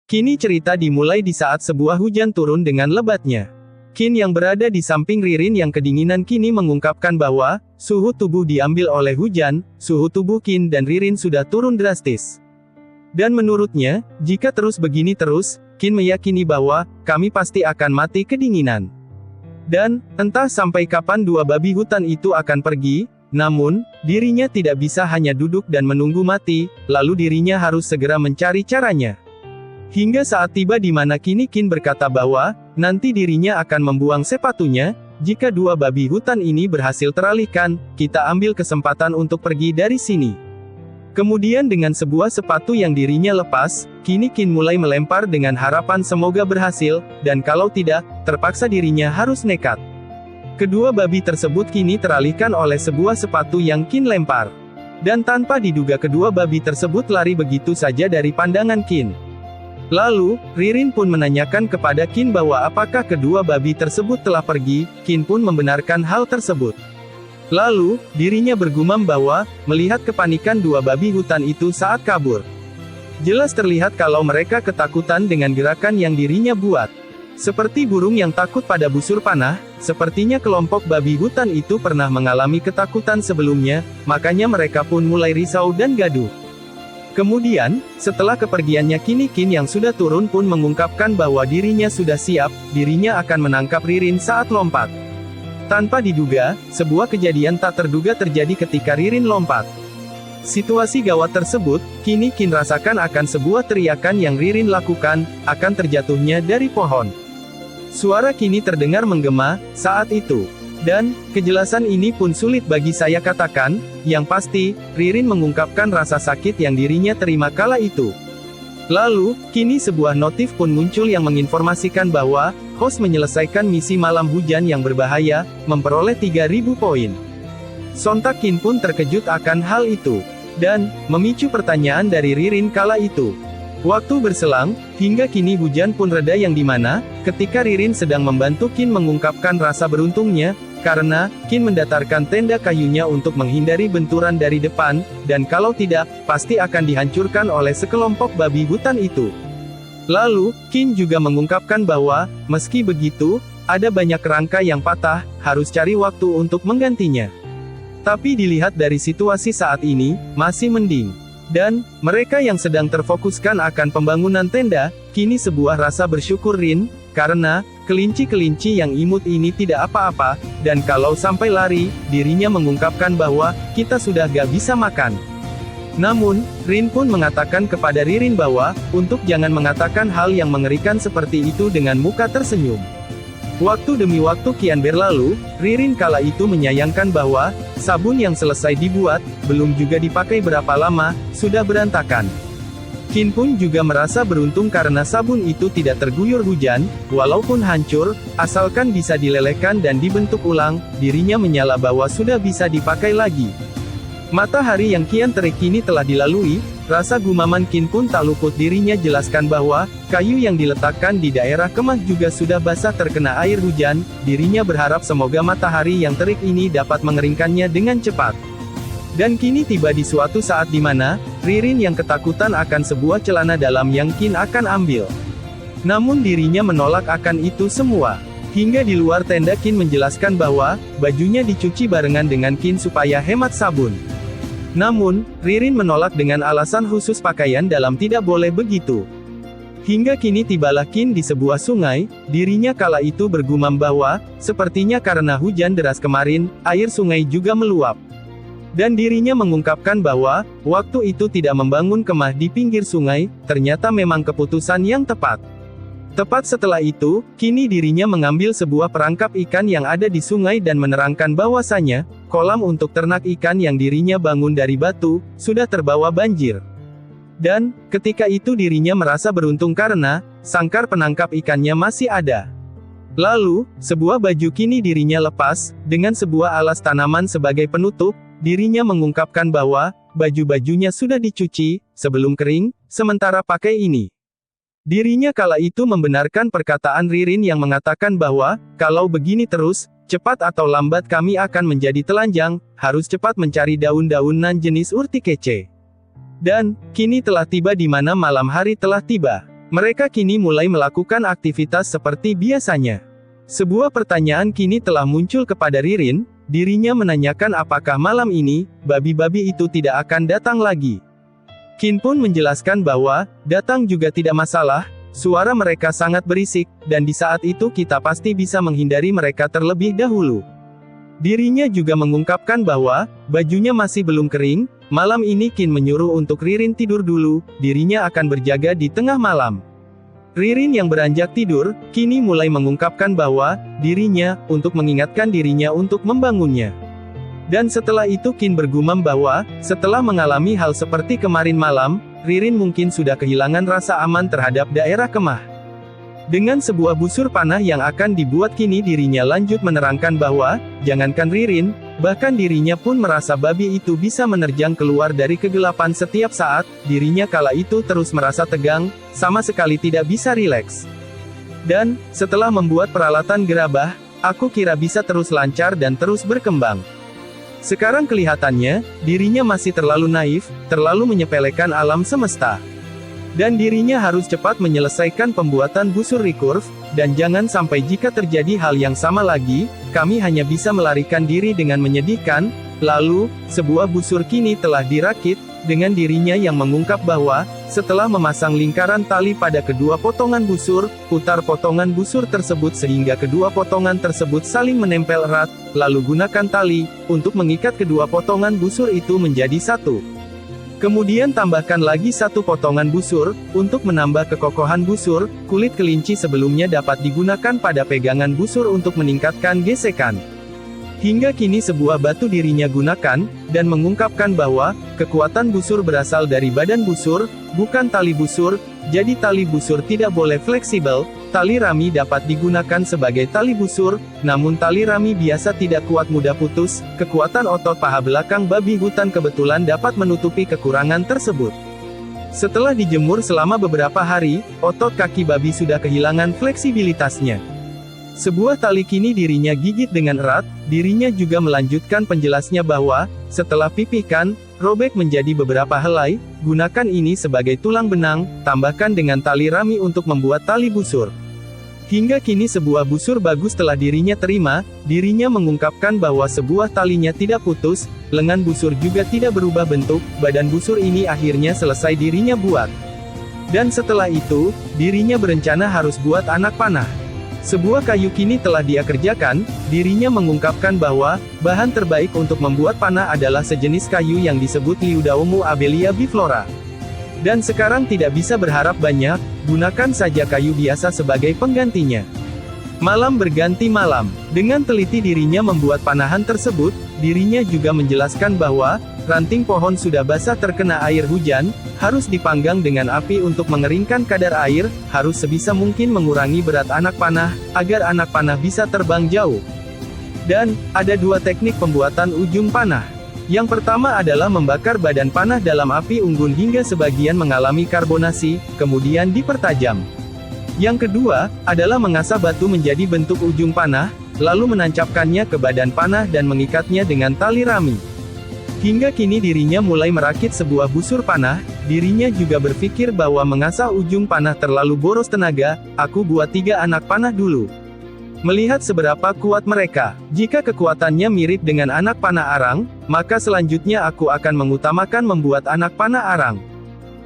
Kini cerita dimulai di saat sebuah hujan turun dengan lebatnya. Qin yang berada di samping Ririn yang kedinginan kini mengungkapkan bahwa, suhu tubuh diambil oleh hujan, suhu tubuh Qin dan Ririn sudah turun drastis. Dan menurutnya, jika terus begini terus, Qin meyakini bahwa, kami pasti akan mati kedinginan. Dan, entah sampai kapan dua babi hutan itu akan pergi, namun, dirinya tidak bisa hanya duduk dan menunggu mati, lalu dirinya harus segera mencari caranya. Hingga saat tiba di mana kini Qin berkata bahwa, nanti dirinya akan membuang sepatunya, jika dua babi hutan ini berhasil teralihkan, kita ambil kesempatan untuk pergi dari sini. Kemudian dengan sebuah sepatu yang dirinya lepas, kini Qin mulai melempar dengan harapan semoga berhasil, dan kalau tidak, terpaksa dirinya harus nekat. Kedua babi tersebut kini teralihkan oleh sebuah sepatu yang Qin lempar. Dan tanpa diduga kedua babi tersebut lari begitu saja dari pandangan Qin. Lalu, Ririn pun menanyakan kepada Qin bahwa apakah kedua babi tersebut telah pergi. Qin pun membenarkan hal tersebut. Lalu, dirinya bergumam bahwa, melihat kepanikan dua babi hutan itu saat kabur. Jelas terlihat kalau mereka ketakutan dengan gerakan yang dirinya buat. Seperti burung yang takut pada busur panah, sepertinya kelompok babi hutan itu pernah mengalami ketakutan sebelumnya, makanya mereka pun mulai risau dan gaduh. Kemudian, setelah kepergiannya kini Qin yang sudah turun pun mengungkapkan bahwa dirinya sudah siap, dirinya akan menangkap Ririn saat lompat. Tanpa diduga, sebuah kejadian tak terduga terjadi ketika Ririn lompat. Situasi gawat tersebut, kini Qin rasakan akan sebuah teriakan yang Ririn lakukan, akan terjatuhnya dari pohon. Suara kini terdengar menggema, saat itu. Dan, kejelasan ini pun sulit bagi saya katakan, yang pasti, Ririn mengungkapkan rasa sakit yang dirinya terima kala itu. Lalu, kini sebuah notif pun muncul yang menginformasikan bahwa, host menyelesaikan misi malam hujan yang berbahaya, memperoleh 3000 poin. Sontak Qin pun terkejut akan hal itu. Dan, memicu pertanyaan dari Ririn kala itu. Waktu berselang, hingga kini hujan pun reda yang dimana, ketika Ririn sedang membantu Qin mengungkapkan rasa beruntungnya, karena, Qin mendatarkan tenda kayunya untuk menghindari benturan dari depan, dan kalau tidak, pasti akan dihancurkan oleh sekelompok babi hutan itu. Lalu, Qin juga mengungkapkan bahwa, meski begitu, ada banyak rangka yang patah, harus cari waktu untuk menggantinya. Tapi dilihat dari situasi saat ini, masih mending. Dan, mereka yang sedang terfokuskan akan pembangunan tenda, kini sebuah rasa bersyukur Rin, karena, kelinci-kelinci yang imut ini tidak apa-apa, dan kalau sampai lari, dirinya mengungkapkan bahwa, kita sudah gak bisa makan. Namun, Rin pun mengatakan kepada Ririn bahwa, untuk jangan mengatakan hal yang mengerikan seperti itu dengan muka tersenyum. Waktu demi waktu kian berlalu, Ririn kala itu menyayangkan bahwa, sabun yang selesai dibuat, belum juga dipakai berapa lama, sudah berantakan. Qin pun juga merasa beruntung karena sabun itu tidak terguyur hujan, walaupun hancur, asalkan bisa dilelehkan dan dibentuk ulang, dirinya menyala bahwa sudah bisa dipakai lagi. Matahari yang kian terik kini telah dilalui, rasa gumaman Qin pun tak luput dirinya jelaskan bahwa, kayu yang diletakkan di daerah kemah juga sudah basah terkena air hujan, dirinya berharap semoga matahari yang terik ini dapat mengeringkannya dengan cepat. Dan kini tiba di suatu saat di mana, Ririn yang ketakutan akan sebuah celana dalam yang Qin akan ambil. Namun dirinya menolak akan itu semua. Hingga di luar tenda Qin menjelaskan bahwa, bajunya dicuci barengan dengan Qin supaya hemat sabun. Namun, Ririn menolak dengan alasan khusus pakaian dalam tidak boleh begitu. Hingga kini tibalah Qin di sebuah sungai, dirinya kala itu bergumam bahwa, sepertinya karena hujan deras kemarin, air sungai juga meluap. Dan dirinya mengungkapkan bahwa, waktu itu tidak membangun kemah di pinggir sungai, ternyata memang keputusan yang tepat. Tepat setelah itu, kini dirinya mengambil sebuah perangkap ikan yang ada di sungai dan menerangkan bahwasanya, kolam untuk ternak ikan yang dirinya bangun dari batu, sudah terbawa banjir. Dan, ketika itu dirinya merasa beruntung karena, sangkar penangkap ikannya masih ada. Lalu, sebuah baju kini dirinya lepas, dengan sebuah alas tanaman sebagai penutup, dirinya mengungkapkan bahwa, baju-bajunya sudah dicuci, sebelum kering, sementara pakai ini. Dirinya kala itu membenarkan perkataan Ririn yang mengatakan bahwa, kalau begini terus, cepat atau lambat kami akan menjadi telanjang, harus cepat mencari daun-daunan jenis urtikece. Dan, kini telah tiba di mana malam hari telah tiba. Mereka kini mulai melakukan aktivitas seperti biasanya. Sebuah pertanyaan kini telah muncul kepada Ririn, dirinya menanyakan apakah malam ini, babi-babi itu tidak akan datang lagi. Qin pun menjelaskan bahwa, datang juga tidak masalah, suara mereka sangat berisik, dan di saat itu kita pasti bisa menghindari mereka terlebih dahulu. Dirinya juga mengungkapkan bahwa, bajunya masih belum kering, malam ini Qin menyuruh untuk Ririn tidur dulu, dirinya akan berjaga di tengah malam. Ririn yang beranjak tidur, kini mulai mengungkapkan bahwa, dirinya, untuk mengingatkan dirinya untuk membangunnya. Dan setelah itu Qin bergumam bahwa, setelah mengalami hal seperti kemarin malam, Ririn mungkin sudah kehilangan rasa aman terhadap daerah kemah. Dengan sebuah busur panah yang akan dibuat kini dirinya lanjut menerangkan bahwa, jangankan Ririn, bahkan dirinya pun merasa babi itu bisa menerjang keluar dari kegelapan setiap saat, dirinya kala itu terus merasa tegang, sama sekali tidak bisa rileks. Dan, setelah membuat peralatan gerabah, aku kira bisa terus lancar dan terus berkembang. Sekarang kelihatannya, dirinya masih terlalu naif, terlalu menyepelekan alam semesta. Dan dirinya harus cepat menyelesaikan pembuatan busur recurve, dan jangan sampai jika terjadi hal yang sama lagi, kami hanya bisa melarikan diri dengan menyedihkan. Lalu, sebuah busur kini telah dirakit, dengan dirinya yang mengungkap bahwa, setelah memasang lingkaran tali pada kedua potongan busur, putar potongan busur tersebut sehingga kedua potongan tersebut saling menempel erat, lalu gunakan tali, untuk mengikat kedua potongan busur itu menjadi satu. Kemudian tambahkan lagi satu potongan busur, untuk menambah kekokohan busur, kulit kelinci sebelumnya dapat digunakan pada pegangan busur untuk meningkatkan gesekan. Hingga kini sebuah batu dirinya gunakan, dan mengungkapkan bahwa, kekuatan busur berasal dari badan busur, bukan tali busur, jadi tali busur tidak boleh fleksibel, tali rami dapat digunakan sebagai tali busur, namun tali rami biasa tidak kuat mudah putus, kekuatan otot paha belakang babi hutan kebetulan dapat menutupi kekurangan tersebut. Setelah dijemur selama beberapa hari, otot kaki babi sudah kehilangan fleksibilitasnya. Sebuah tali kini dirinya gigit dengan erat, dirinya juga melanjutkan penjelasnya bahwa, setelah pipihkan, robek menjadi beberapa helai, gunakan ini sebagai tulang benang, tambahkan dengan tali rami untuk membuat tali busur. Hingga kini sebuah busur bagus telah dirinya terima, dirinya mengungkapkan bahwa sebuah talinya tidak putus, lengan busur juga tidak berubah bentuk, badan busur ini akhirnya selesai dirinya buat. Dan setelah itu, dirinya berencana harus buat anak panah. Sebuah kayu kini telah dia kerjakan, dirinya mengungkapkan bahwa, bahan terbaik untuk membuat panah adalah sejenis kayu yang disebut Liudaomu Abelia biflora. Dan sekarang tidak bisa berharap banyak, gunakan saja kayu biasa sebagai penggantinya. Malam berganti malam, dengan teliti dirinya membuat panahan tersebut, dirinya juga menjelaskan bahwa, ranting pohon sudah basah terkena air hujan, harus dipanggang dengan api untuk mengeringkan kadar air, harus sebisa mungkin mengurangi berat anak panah, agar anak panah bisa terbang jauh. Dan, ada dua teknik pembuatan ujung panah. Yang pertama adalah membakar badan panah dalam api unggun hingga sebagian mengalami karbonasi, kemudian dipertajam. Yang kedua, adalah mengasah batu menjadi bentuk ujung panah, lalu menancapkannya ke badan panah dan mengikatnya dengan tali rami. Hingga kini dirinya mulai merakit sebuah busur panah, dirinya juga berpikir bahwa mengasah ujung panah terlalu boros tenaga, aku buat 3 anak panah dulu. Melihat seberapa kuat mereka, jika kekuatannya mirip dengan anak panah arang, maka selanjutnya aku akan mengutamakan membuat anak panah arang.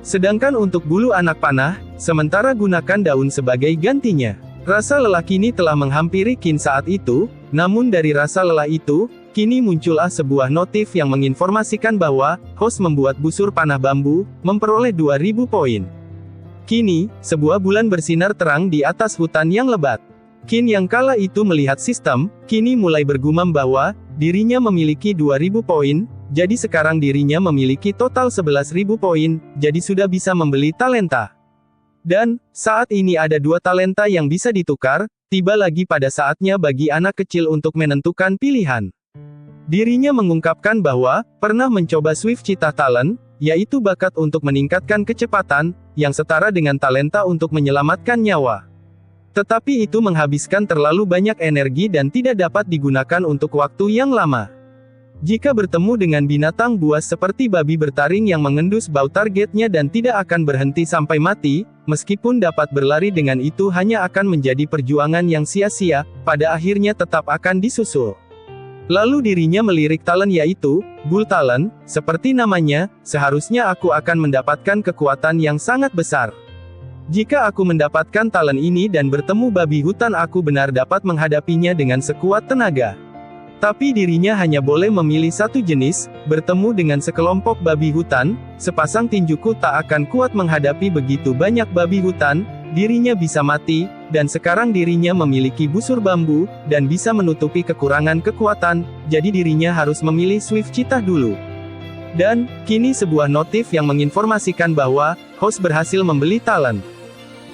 Sedangkan untuk bulu anak panah, sementara gunakan daun sebagai gantinya. Rasa lelah kini telah menghampiri Qin saat itu, namun dari rasa lelah itu, kini muncullah sebuah notif yang menginformasikan bahwa, host membuat busur panah bambu, memperoleh 2000 poin. Kini, sebuah bulan bersinar terang di atas hutan yang lebat. Qin yang kala itu melihat sistem, kini mulai bergumam bahwa, dirinya memiliki 2000 poin, jadi sekarang dirinya memiliki total 11.000 poin, jadi sudah bisa membeli talenta. Dan, saat ini ada 2 talenta yang bisa ditukar, tiba lagi pada saatnya bagi anak kecil untuk menentukan pilihan. Dirinya mengungkapkan bahwa, pernah mencoba Swift Cheetah Talent, yaitu bakat untuk meningkatkan kecepatan, yang setara dengan talenta untuk menyelamatkan nyawa. Tetapi itu menghabiskan terlalu banyak energi dan tidak dapat digunakan untuk waktu yang lama. Jika bertemu dengan binatang buas seperti babi bertaring yang mengendus bau targetnya dan tidak akan berhenti sampai mati, meskipun dapat berlari dengan itu hanya akan menjadi perjuangan yang sia-sia, pada akhirnya tetap akan disusul. Lalu dirinya melirik talent yaitu, Bull Talent, seperti namanya, seharusnya aku akan mendapatkan kekuatan yang sangat besar. Jika aku mendapatkan talent ini dan bertemu babi hutan aku benar dapat menghadapinya dengan sekuat tenaga. Tapi dirinya hanya boleh memilih satu jenis, bertemu dengan sekelompok babi hutan, sepasang tinjuku tak akan kuat menghadapi begitu banyak babi hutan, dirinya bisa mati, dan sekarang dirinya memiliki busur bambu, dan bisa menutupi kekurangan kekuatan, jadi dirinya harus memilih Swift Cheetah dulu. Dan, kini sebuah notif yang menginformasikan bahwa, host berhasil membeli talent.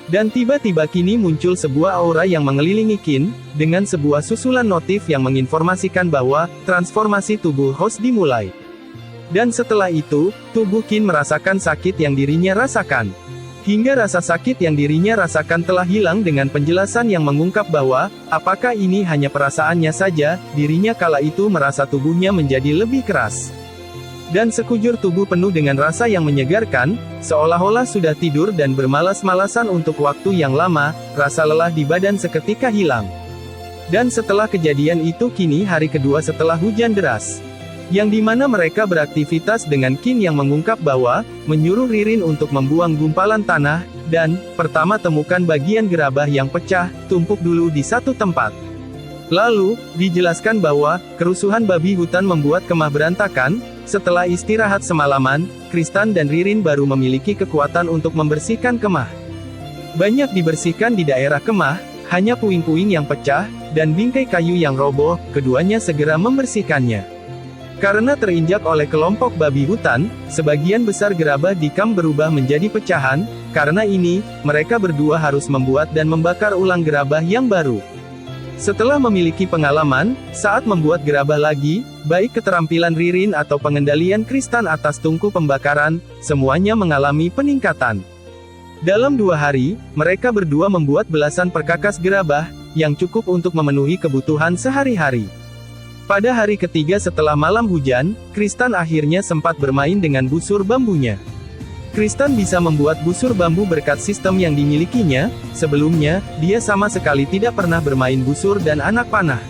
Dan tiba-tiba kini muncul sebuah aura yang mengelilingi Qin, dengan sebuah susulan notif yang menginformasikan bahwa, transformasi tubuh host dimulai. Dan setelah itu, tubuh Qin merasakan sakit yang dirinya rasakan. Hingga rasa sakit yang dirinya rasakan telah hilang dengan penjelasan yang mengungkap bahwa, apakah ini hanya perasaannya saja, dirinya kala itu merasa tubuhnya menjadi lebih keras. Dan sekujur tubuh penuh dengan rasa yang menyegarkan, seolah-olah sudah tidur dan bermalas-malasan untuk waktu yang lama, rasa lelah di badan seketika hilang. Dan setelah kejadian itu kini hari kedua setelah hujan deras. Yang dimana mereka beraktivitas dengan Qin yang mengungkap bahwa, menyuruh Ririn untuk membuang gumpalan tanah, dan, pertama temukan bagian gerabah yang pecah, tumpuk dulu di satu tempat. Lalu, dijelaskan bahwa, kerusuhan babi hutan membuat kemah berantakan. Setelah istirahat semalaman, Kristan dan Ririn baru memiliki kekuatan untuk membersihkan kemah. Banyak dibersihkan di daerah kemah, hanya puing-puing yang pecah, dan bingkai kayu yang roboh, keduanya segera membersihkannya. Karena terinjak oleh kelompok babi hutan, sebagian besar gerabah di kamp berubah menjadi pecahan, karena ini, mereka berdua harus membuat dan membakar ulang gerabah yang baru. Setelah memiliki pengalaman, saat membuat gerabah lagi, baik keterampilan Ririn atau pengendalian Kristan atas tungku pembakaran, semuanya mengalami peningkatan. Dalam 2 hari, mereka berdua membuat belasan perkakas gerabah, yang cukup untuk memenuhi kebutuhan sehari-hari. Pada hari ketiga setelah malam hujan, Kristan akhirnya sempat bermain dengan busur bambunya. Kristan bisa membuat busur bambu berkat sistem yang dimilikinya, sebelumnya, dia sama sekali tidak pernah bermain busur dan anak panah.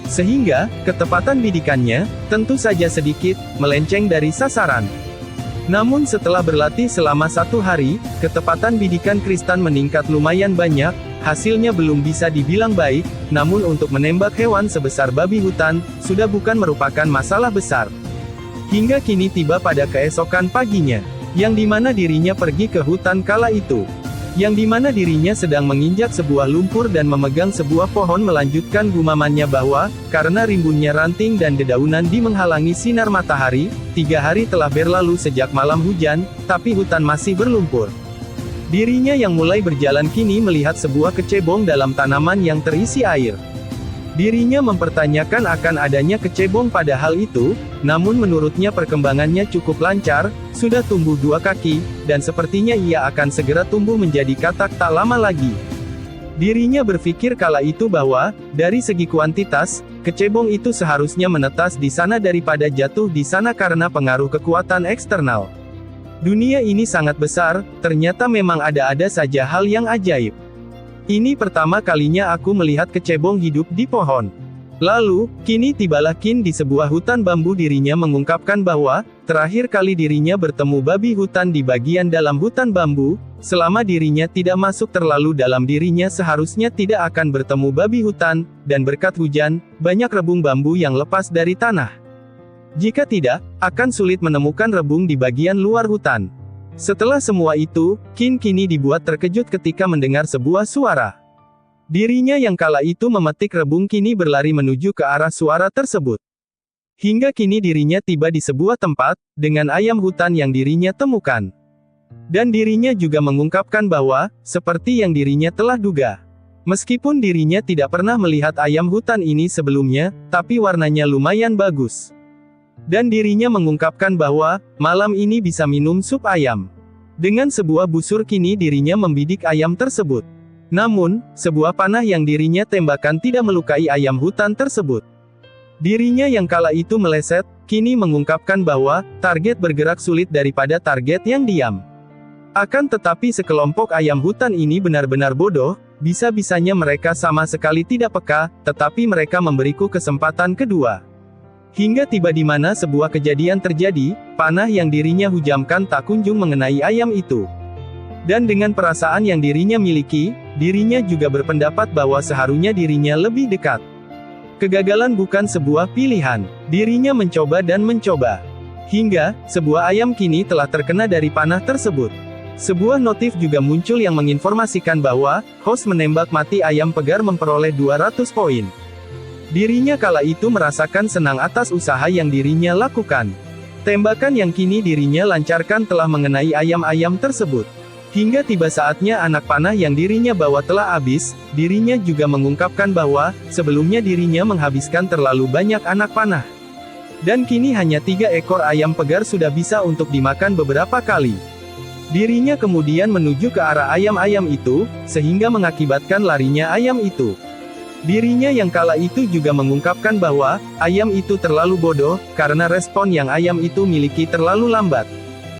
Sehingga, ketepatan bidikannya, tentu saja sedikit, melenceng dari sasaran. Namun setelah berlatih selama 1 hari, ketepatan bidikan Kristan meningkat lumayan banyak, hasilnya belum bisa dibilang baik, namun untuk menembak hewan sebesar babi hutan, sudah bukan merupakan masalah besar. Hingga kini tiba pada keesokan paginya. Yang dimana dirinya pergi ke hutan kala itu. Yang dimana dirinya sedang menginjak sebuah lumpur dan memegang sebuah pohon melanjutkan gumamannya bahwa, karena rimbunnya ranting dan dedaunan di menghalangi sinar matahari, 3 hari telah berlalu sejak malam hujan, tapi hutan masih berlumpur. Dirinya yang mulai berjalan kini melihat sebuah kecebong dalam tanaman yang terisi air. Dirinya mempertanyakan akan adanya kecebong pada hal itu, namun menurutnya perkembangannya cukup lancar, sudah tumbuh 2 kaki, dan sepertinya ia akan segera tumbuh menjadi katak tak lama lagi. Dirinya berpikir kala itu bahwa, dari segi kuantitas, kecebong itu seharusnya menetas di sana daripada jatuh di sana karena pengaruh kekuatan eksternal. Dunia ini sangat besar, ternyata memang ada-ada saja hal yang ajaib. Ini pertama kalinya aku melihat kecebong hidup di pohon. Lalu, kini tibalah Qin di sebuah hutan bambu. Dirinya mengungkapkan bahwa, terakhir kali dirinya bertemu babi hutan di bagian dalam hutan bambu, selama dirinya tidak masuk terlalu dalam dirinya seharusnya tidak akan bertemu babi hutan, dan berkat hujan, banyak rebung bambu yang lepas dari tanah. Jika tidak, akan sulit menemukan rebung di bagian luar hutan. Setelah semua itu, Qin kini dibuat terkejut ketika mendengar sebuah suara. Dirinya yang kala itu memetik rebung kini berlari menuju ke arah suara tersebut. Hingga kini dirinya tiba di sebuah tempat, dengan ayam hutan yang dirinya temukan. Dan dirinya juga mengungkapkan bahwa, seperti yang dirinya telah duga. Meskipun dirinya tidak pernah melihat ayam hutan ini sebelumnya, tapi warnanya lumayan bagus. Dan dirinya mengungkapkan bahwa, malam ini bisa minum sup ayam. Dengan sebuah busur kini dirinya membidik ayam tersebut. Namun, sebuah panah yang dirinya tembakan tidak melukai ayam hutan tersebut. Dirinya yang kala itu meleset, kini mengungkapkan bahwa, target bergerak sulit daripada target yang diam. Akan tetapi sekelompok ayam hutan ini benar-benar bodoh, bisa-bisanya mereka sama sekali tidak peka, tetapi mereka memberiku kesempatan kedua. Hingga tiba di mana sebuah kejadian terjadi, panah yang dirinya hujamkan tak kunjung mengenai ayam itu. Dan dengan perasaan yang dirinya miliki, dirinya juga berpendapat bahwa seharusnya dirinya lebih dekat. Kegagalan bukan sebuah pilihan. Dirinya mencoba dan mencoba. Hingga, sebuah ayam kini telah terkena dari panah tersebut. Sebuah notif juga muncul yang menginformasikan bahwa, host menembak mati ayam pegar memperoleh 200 poin. Dirinya kala itu merasakan senang atas usaha yang dirinya lakukan. Tembakan yang kini dirinya lancarkan telah mengenai ayam-ayam tersebut. Hingga tiba saatnya anak panah yang dirinya bawa telah habis, dirinya juga mengungkapkan bahwa, sebelumnya dirinya menghabiskan terlalu banyak anak panah. Dan kini hanya 3 ekor ayam pegar sudah bisa untuk dimakan beberapa kali. Dirinya kemudian menuju ke arah ayam-ayam itu, sehingga mengakibatkan larinya ayam itu. Dirinya yang kala itu juga mengungkapkan bahwa, ayam itu terlalu bodoh, karena respon yang ayam itu miliki terlalu lambat.